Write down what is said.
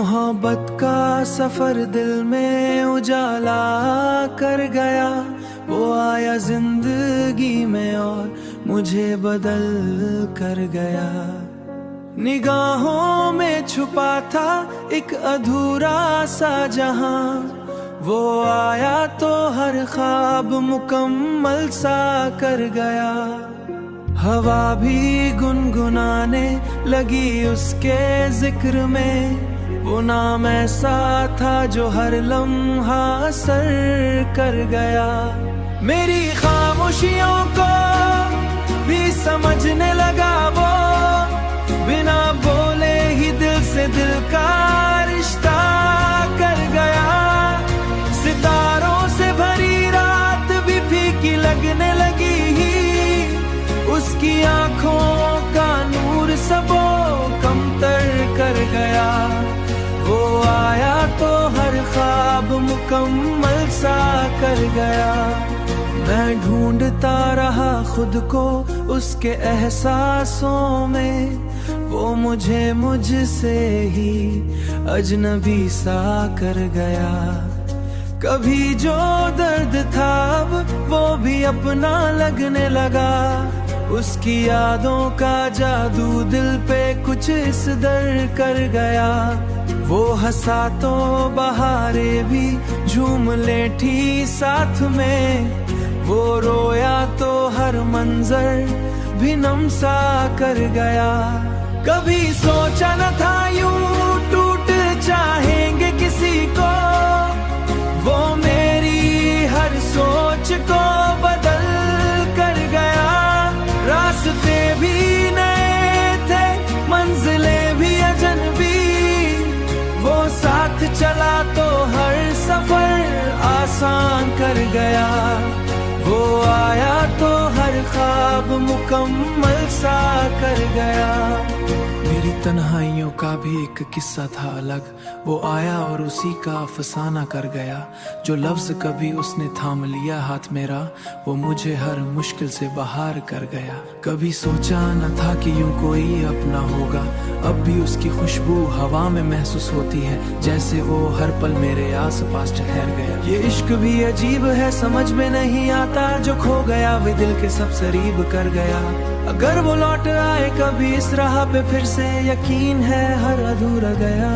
मोहब्बत का सफर दिल में उजाला कर गया। वो आया जिंदगी में और मुझे बदल कर गया। निगाहों में छुपा था एक अधूरा सा जहां, वो आया तो हर ख्वाब मुकम्मल सा कर गया। हवा भी गुनगुनाने लगी उसके जिक्र में, वो नाम ऐसा था जो हर लम्हा असर कर गया। मेरी खामोशियों को भी समझने लगा वो, बिना बोले ही दिल से दिल का रिश्ता कर गया। सितारों से भरी रात भी फीकी लगने लगी ही, उसकी आंखों का नूर सबो कमतर कर गया। वो आया तो हर ख्वाब मुकम्मल सा कर गया। मैं ढूंढता रहा खुद को उसके एहसासों में, वो मुझे मुझसे ही अजनबी सा कर गया। कभी जो दर्द था अब वो भी अपना लगने लगा, उसकी यादों का जादू दिल पे कुछ इस दर कर गया। वो हंसा तो बहारे भी झूम लेठी साथ में, वो रोया तो हर मंजर भी नम सा कर गया। कभी सोचा न था यूं टूट चाहेंगे किसी को, वो मेरी हर सोच को बदल कर गया। रास्ते भी नए थे, मंजिलें भी अजनबी, वो साथ चला तो हर सफर आसान कर गया। वो आया तो हर ख्वाब मुकम्मल सा कर गया। मेरी तन्हाइयों का भी एक किस्सा था अलग, वो आया और उसी का अफसाना कर गया। जो लफ्ज कभी उसने थाम लिया हाथ मेरा, वो मुझे हर मुश्किल से बाहर कर गया। कभी सोचा न था कि यूं कोई अपना होगा, अब भी उसकी खुशबू हवा में महसूस होती है, जैसे वो हर पल मेरे आस पास ठहर गया। ये इश्क भी अजीब है, समझ में नहीं आता, जो खो गया वे दिल के सब करीब कर गया। अगर वो लौट आए कभी इस राह पे फिर से, यकीन है हर अधूरा गया।